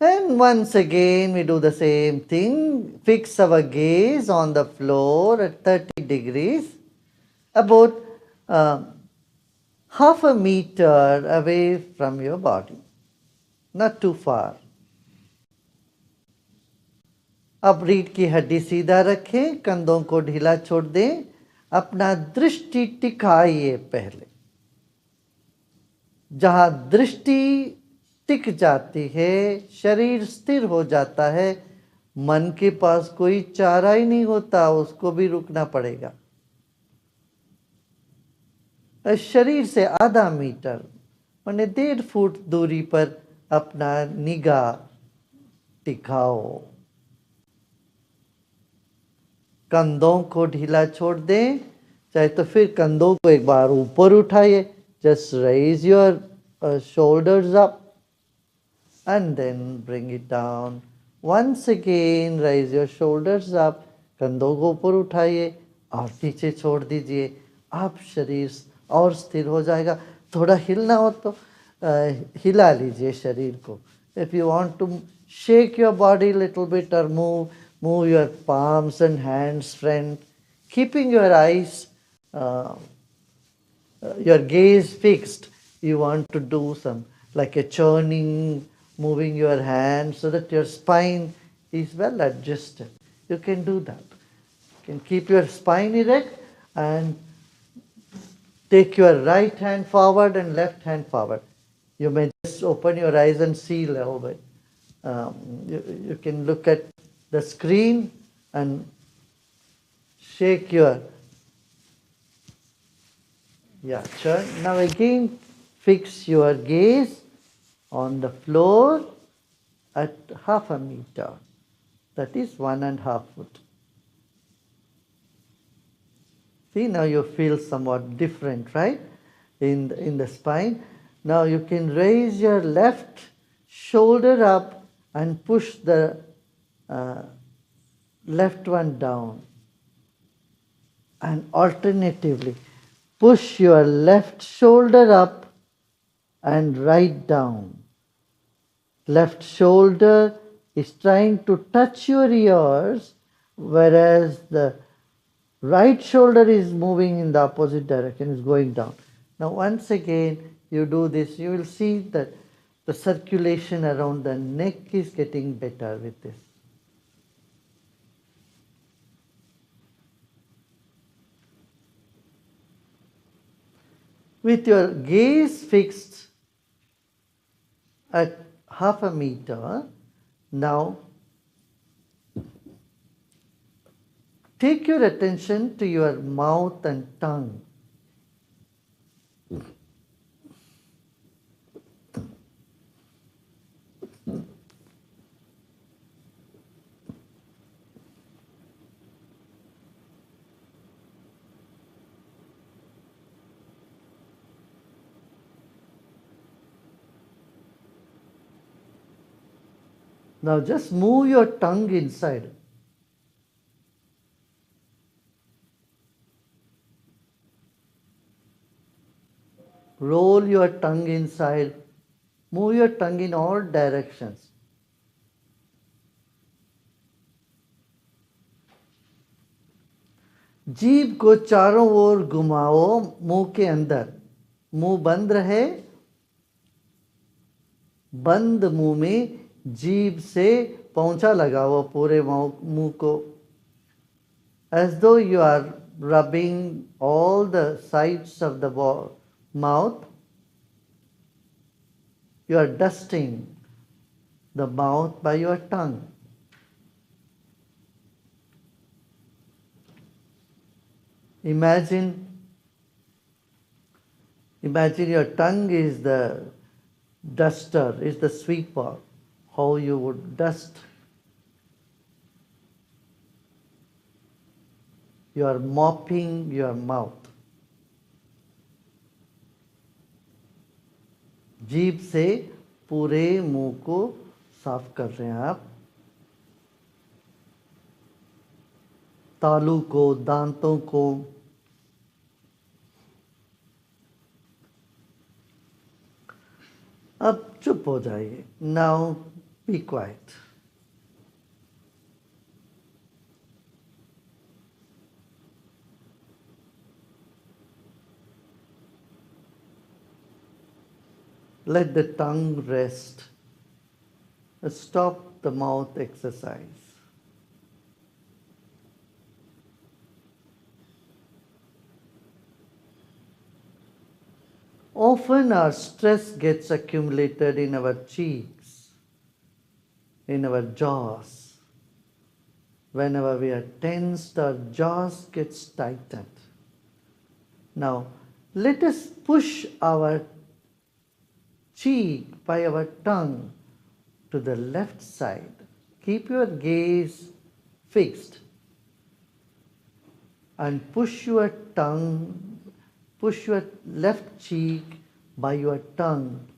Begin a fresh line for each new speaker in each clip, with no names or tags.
And once again, we do the same thing. Fix our gaze on the floor at 30 degrees, about uh, half a meter away from your body, not too far. अब रीढ़ की हड्डी सीधा रखें, कंधों को ढीला छोड़ दें, अपना दृष्टि टिकाइए पहले। जहां दृष्टि टिक जाती है, शरीर स्थिर हो जाता है, मन के पास कोई चारा ही नहीं होता, उसको भी रुकना पड़ेगा। शरीर से आधा मीटर माने 1.5 फुट दूरी पर अपना निगाह टिकाओ। कंधों को ढीला छोड़ दें, चाहे तो फिर कंधों को एक बार ऊपर उठाइए। Just raise your shoulders up and then bring it down. Once again raise your shoulders up, कंधों को ऊपर उठाइए और पीछे छोड़ दीजिए। आप शरीर और स्थिर हो जाएगा। थोड़ा हिलना हो तो हिला लीजिए शरीर को। If you want to shake your body little bit or move your palms and hands front, keeping your eyes, your gaze fixed. You want to do some like a churning, moving your hands so that your spine is well adjusted. You can do that. You can keep your spine erect and take your right hand forward and left hand forward. You may just open your eyes and see a little bit. You can look at the screen and shake your, turn. Now again, fix your gaze on the floor at half a meter. That is 1.5 foot. See, now you feel somewhat different, right? In the spine. Now you can raise your left shoulder up and push the left one down. And alternatively, push your left shoulder up and right down. Left shoulder is trying to touch your ears, whereas the right shoulder is moving in the opposite direction, is going down. Now once again you do this, you will see that the circulation around the neck is getting better with this. With your gaze fixed at half a meter, now take your attention to your mouth and tongue. Now just move your tongue inside. Roll your tongue inside. Move your tongue in all directions. जीभ को चारों ओर घुमाओ मुंह के अंदर। मुंह बंद रहे। बंद मुंह में जीभ से पोंछा लगाओ पूरे मुंह को, as though you are rubbing all the sides of the mouth. You are dusting the mouth by your tongue. Imagine your tongue is the duster, is the sweeper. How you would dust. You are mopping your mouth. जीभ से पूरे मुंह को साफ कर रहे हैं आप। तालू को, दांतों को। अब चुप हो जाइए। Now Be quiet. Let the tongue rest. Stop the mouth exercise. Often our stress gets accumulated in our cheeks, in our jaws. Whenever we are tensed, our jaws gets tightened. Now, let us push our cheek by our tongue to the left side. Keep your gaze fixed and push your tongue, push your left cheek by your tongue.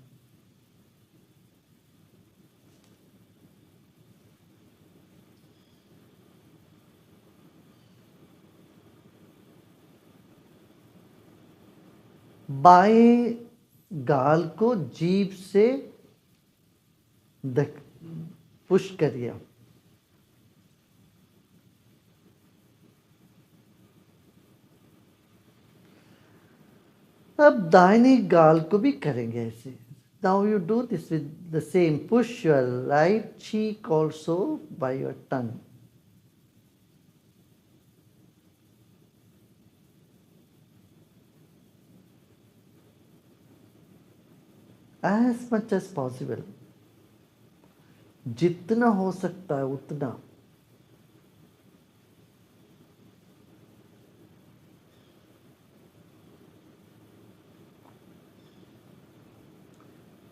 बाएं गाल को जीभ से push करिए. अब दाहिने गाल को भी करेंगे ऐसे. Now you do this with the same. Push your right cheek also by your tongue. As much as possible. जितना हो सकता है उतना.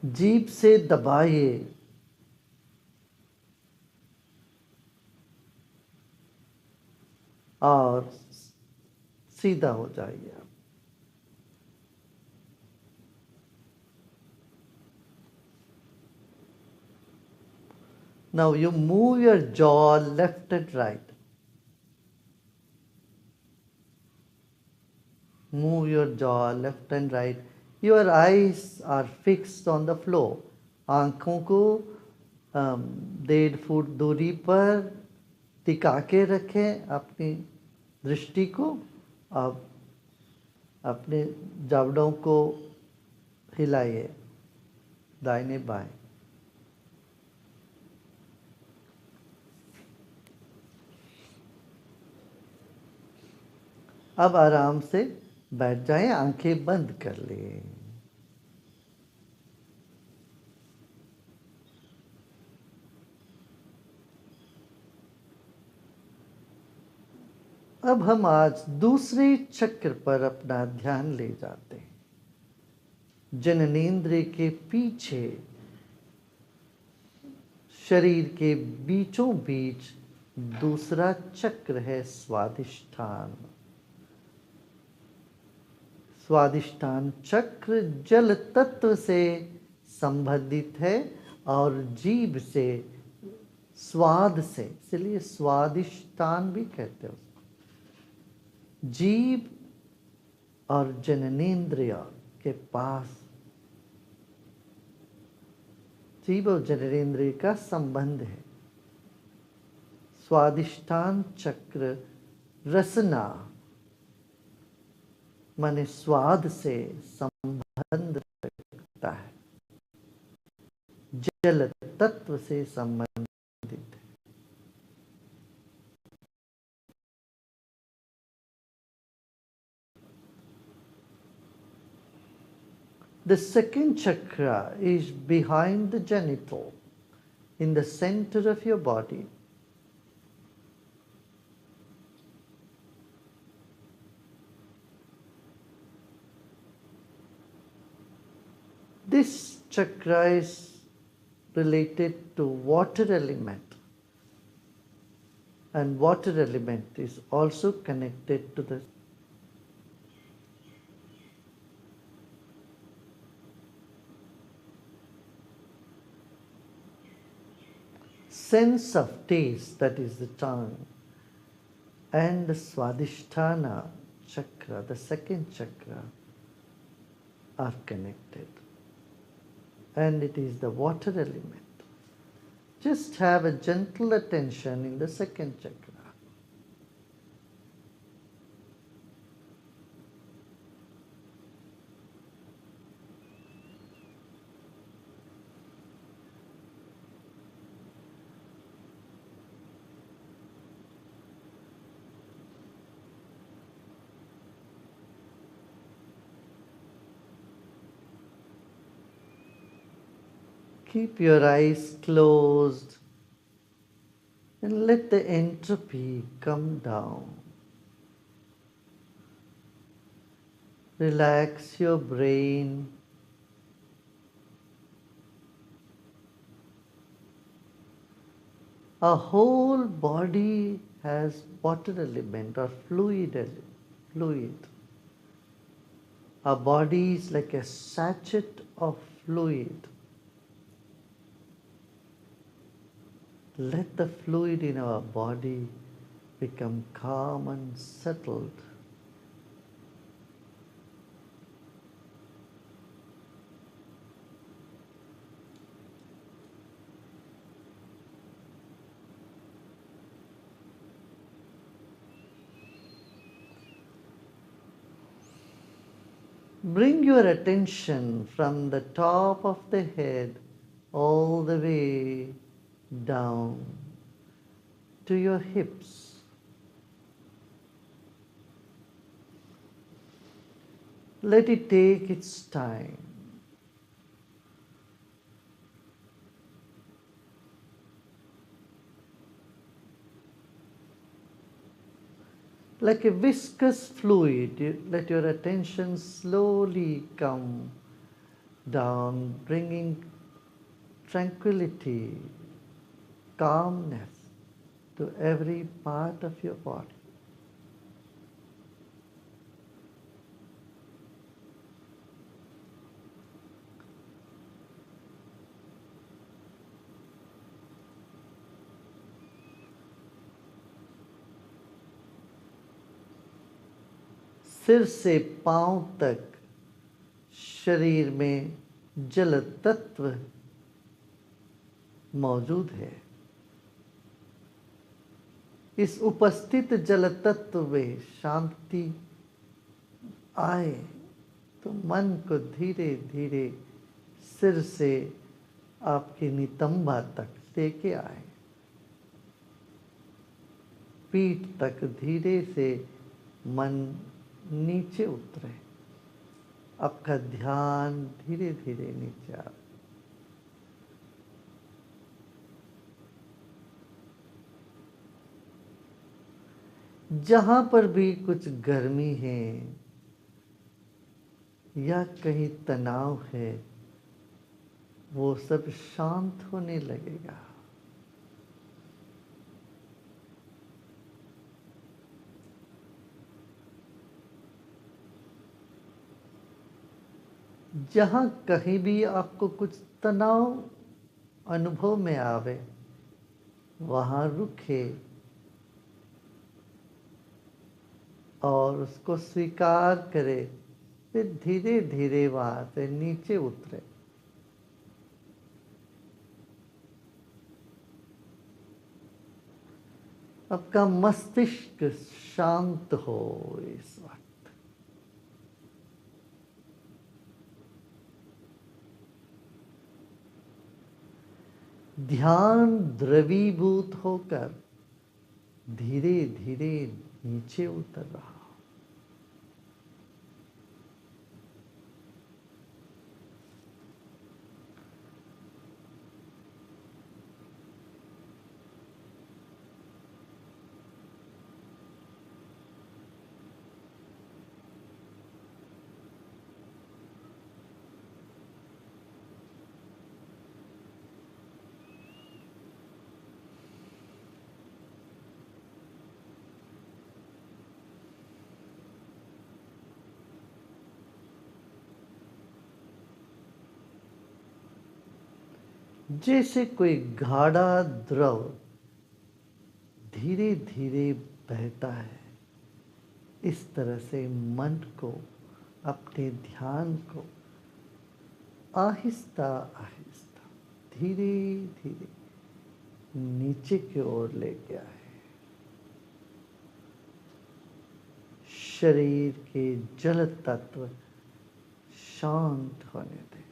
जीभ से दबाइए. और सीधा हो जाइए. Now you move your jaw left and right. Move your jaw left and right. Your eyes are fixed on the floor. आंखों को 1.5 फुट दूरी पर टिका के रखें अपनी दृष्टि को. अब अपने जबड़ों को हिलाइए दाहिने बाएं. अब आराम से बैठ जाएं, आंखें बंद कर लें. अब हम आज दूसरे चक्र पर अपना ध्यान ले जाते हैं. जननेंद्रिय के पीछे शरीर के बीचों बीच दूसरा चक्र है स्वादिष्ठान. स्वादिष्ठान चक्र जल तत्व से संबंधित है और जीभ से, स्वाद से, इसलिए स्वादिष्ठान भी कहते हैं. जीभ और जननेंद्रिय के पास, जीभ और जननेंद्रिय का संबंध है. स्वादिष्ठान चक्र रसना माने स्वाद से संबंध रखता है, जल तत्व से संबंधित है. The second chakra is behind the genital, in the center of your body. This chakra is related to water element, and water element is also connected to the sense of taste, that is the tongue, and the Swadhisthana chakra, the second chakra, are connected. And it is the water element. Just have a gentle attention in the second chakra. Keep your eyes closed and let the entropy come down. Relax your brain. Our whole body has water element or fluid. Our body is like a sachet of fluid. Let the fluid in our body become calm and settled. Bring your attention from the top of the head all the way down to your hips. Let it take its time. Like a viscous fluid, let your attention slowly come down, bringing tranquility, calmness to every part of your body. सिर से पांव तक शरीर में जल तत्व मौजूद है। इस उपस्थित जल तत्व में शांति आए तो मन को धीरे धीरे सिर से आपकी नितंबा तक लेके आए, पीठ तक धीरे से मन नीचे उतरे, आपका ध्यान धीरे धीरे नीचे आए। जहां पर भी कुछ गर्मी है या कहीं तनाव है, वो सब शांत होने लगेगा। जहां कहीं भी आपको कुछ तनाव अनुभव में आवे, वहां रुके और उसको स्वीकार करे, फिर धीरे धीरे वहां से नीचे उतरे। आपका मस्तिष्क शांत हो इस वक्त। ध्यान द्रवीभूत होकर धीरे धीरे नीचे उतर रहा। जैसे कोई गाढ़ा द्रव धीरे धीरे बहता है, इस तरह से मन को, अपने ध्यान को आहिस्ता आहिस्ता धीरे धीरे नीचे की ओर लेके आए। शरीर के जल तत्व शांत होने दें।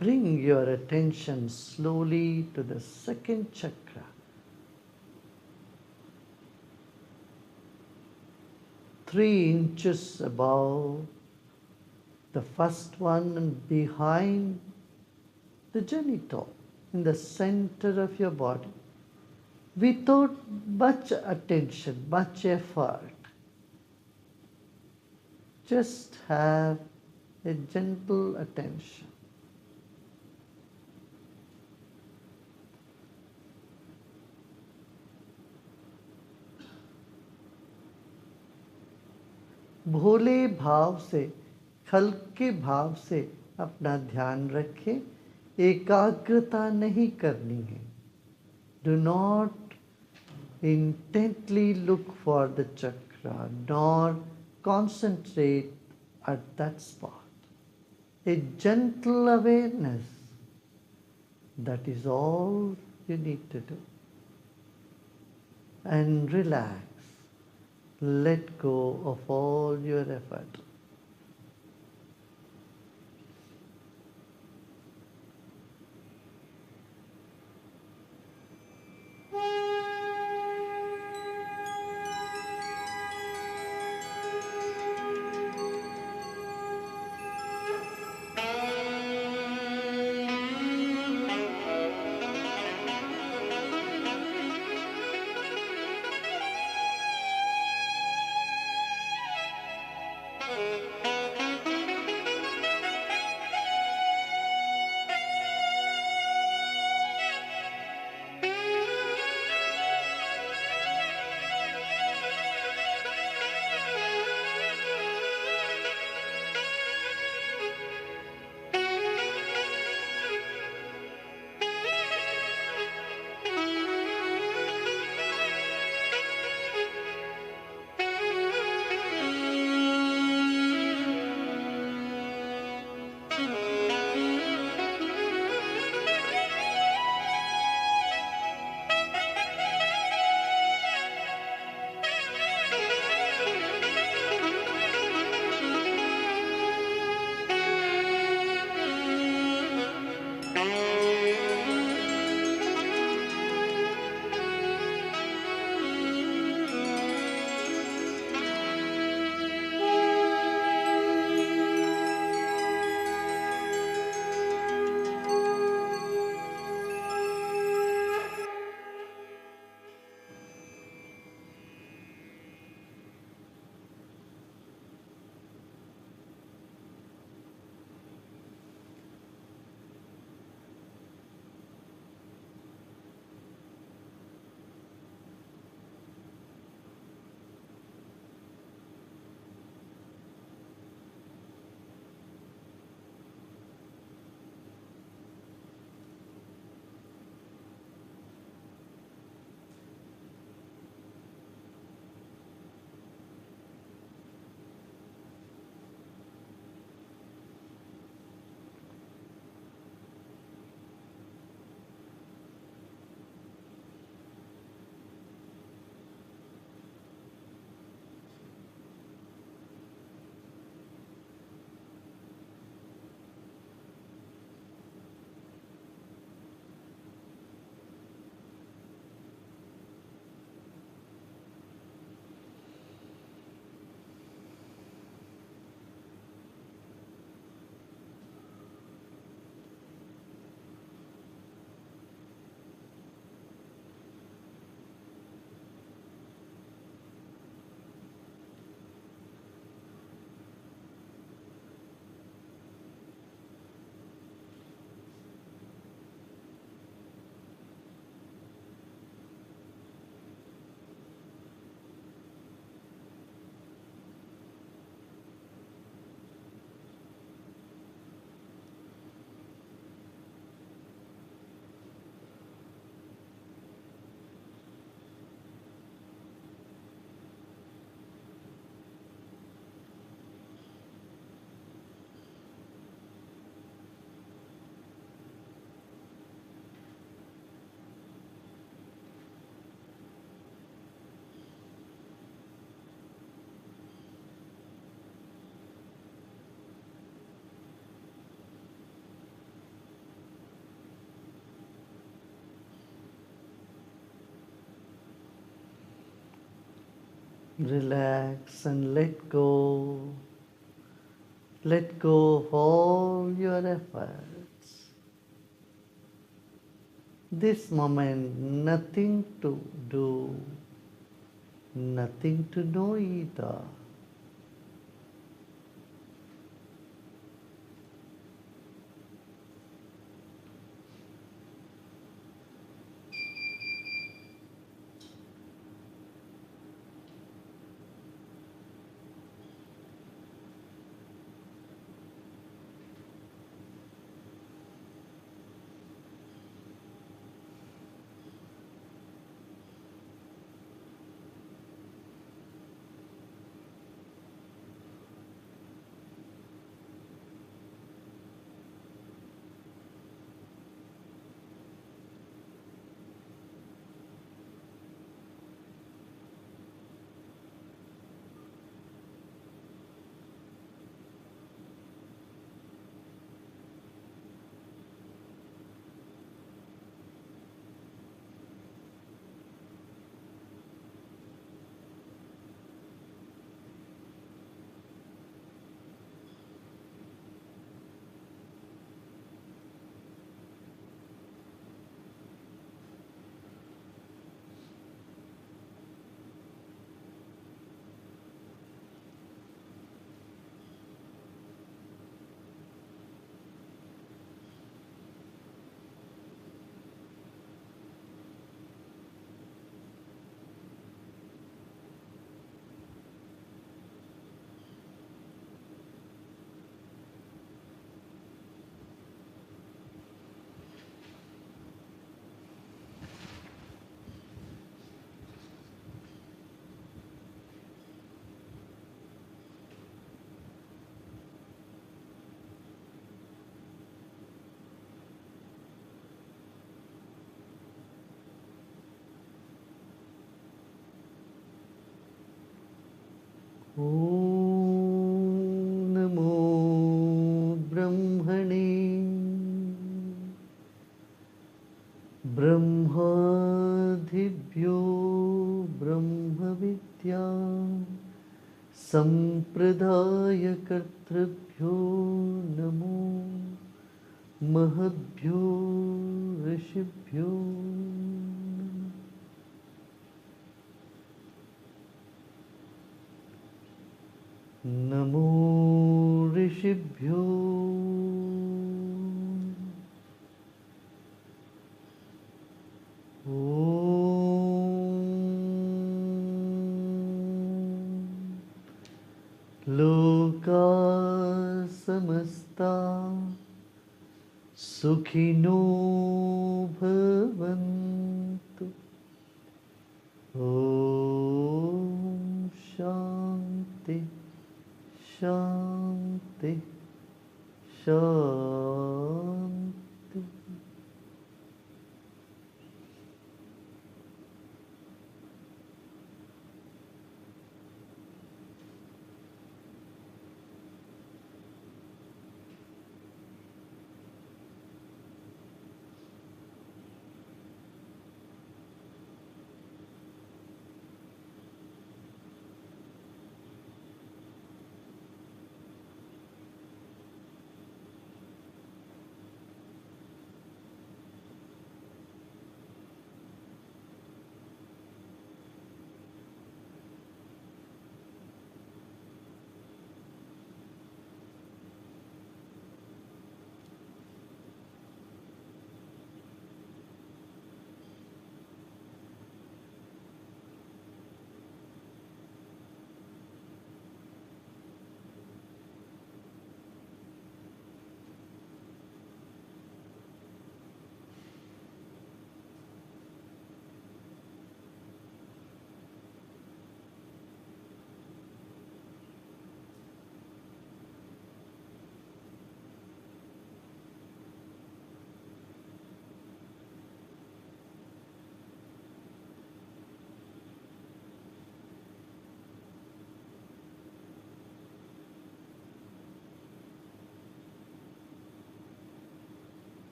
Bring your attention slowly to the second chakra, 3 inches above the first one and behind the genital, in the center of your body. Without much attention, much effort, just have a gentle attention. भोले भाव से, हल्के भाव से अपना ध्यान रखें। एकाग्रता नहीं करनी है। Do not intently look for the chakra nor concentrate at that spot. A gentle awareness, that is all you need to do. And relax. Let go of all your effort. Relax and let go. Let go of all your efforts. This moment, nothing to do, nothing to know either. ॐ नमो ब्रह्मणे ब्रह्मादिभ्यो ब्रह्मविद्या सम्प्रदायकर्तृभ्यो नमो महद्भ्यो ऋषिभ्यो नमो ऋषिभ्यो लोका समस्ता सुखिनो भवन्तु। ॐ शान्ति शान्ति शान्ति।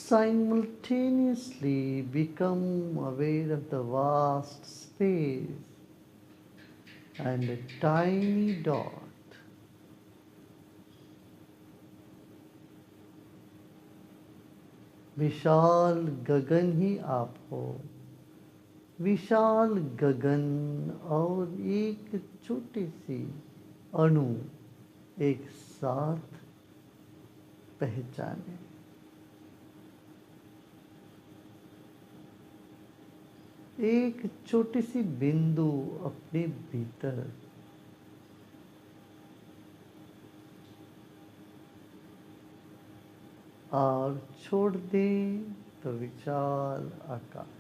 simultaneously become aware of the vast space and a tiny dot. विशाल गगन ही आप हो, विशाल गगन और एक छोटी सी अणु एक साथ पहचाने। एक छोटी सी बिंदु अपने भीतर और छोड़ दें तो विशाल आकाश।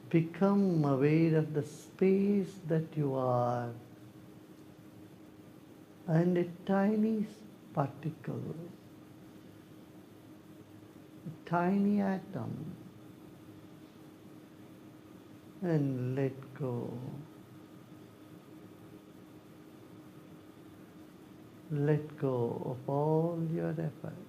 Become aware of the space that you are and a tiny particle, a tiny atom, and let go. Let go of all your efforts.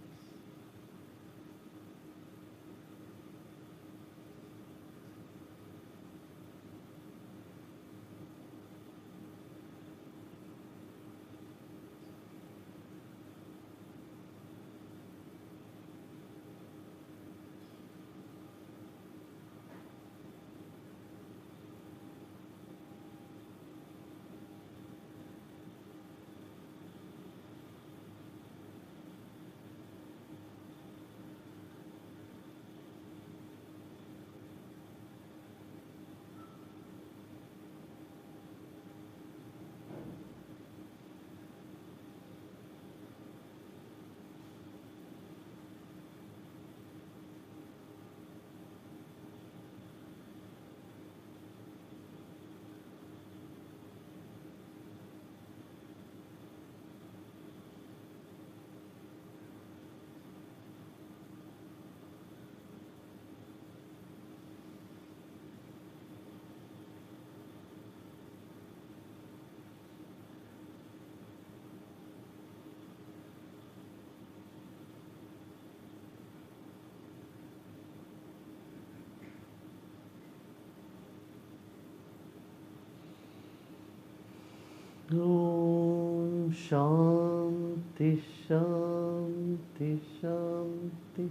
Om Shanti Shanti Shanti।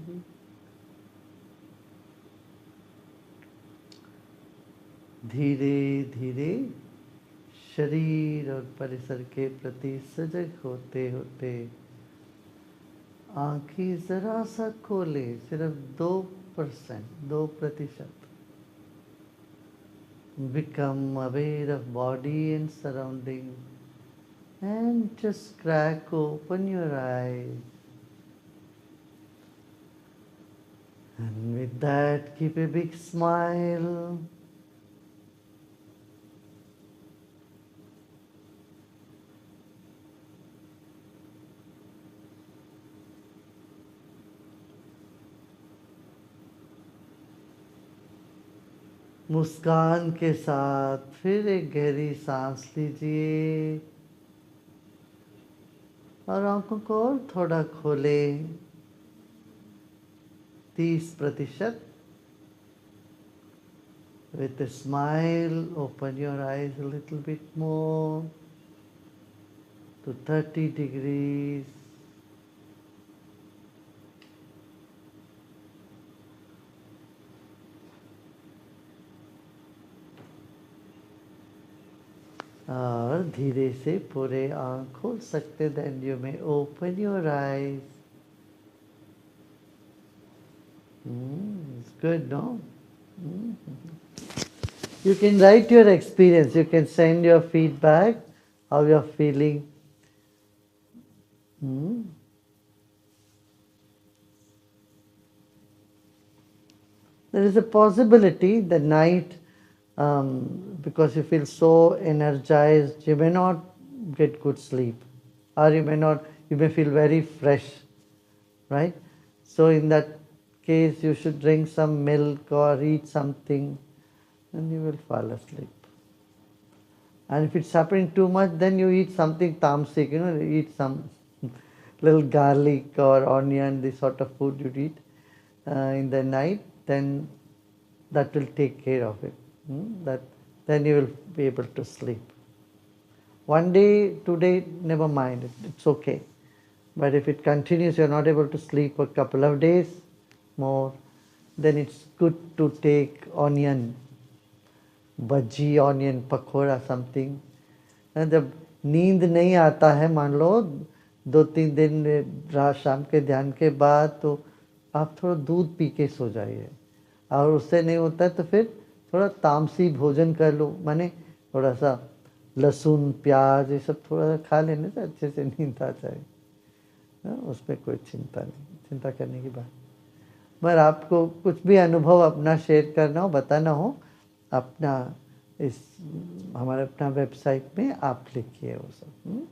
धीरे धीरे शरीर और परिसर के प्रति सजग होते होते आंखें जरा सा खोले, सिर्फ 2%। Become aware of body and surrounding and just crack open your eyes. And with that, keep a big smile. मुस्कान के साथ फिर एक गहरी सांस लीजिए और आंखों को और थोड़ा खोले। 30%। With a smile, open your eyes a little bit more to 30 degrees. और धीरे से पूरे आँख खोल सकते, then you may open your eyes. It's good, no? You can write your experience. You can send your feedback, how you're feeling. There is a possibility the night, because you feel so energized, you may not get good sleep, or you may feel very fresh, right? So in that case, you should drink some milk or eat something, and you will fall asleep. And if it's happening too much, then you eat something tamasic, you eat some little garlic or onion, this sort of food you eat in the night, then that will take care of it. Then you will be able to sleep. One day, 2 days, never mind, it's okay. But if it continues, you're not able to sleep for a couple of days more, then it's good to take onion, bhaji, onion pakora, something. And जब नींद नहीं आता है, मान लो 2-3 दिन रात शाम के ध्यान के बाद, तो आप थोड़ा दूध पी के सो जाइए. और उससे नहीं होता है तो फिर थोड़ा तामसी भोजन कर लो, माने थोड़ा सा लहसुन प्याज ये सब थोड़ा सा खा लेने से अच्छे से नींद आ जाए. उसमें कोई चिंता नहीं, चिंता करने की बात. मगर आपको कुछ भी अनुभव अपना शेयर करना हो, बताना हो, अपना इस हमारे अपना वेबसाइट में आप लिखिए वो सब.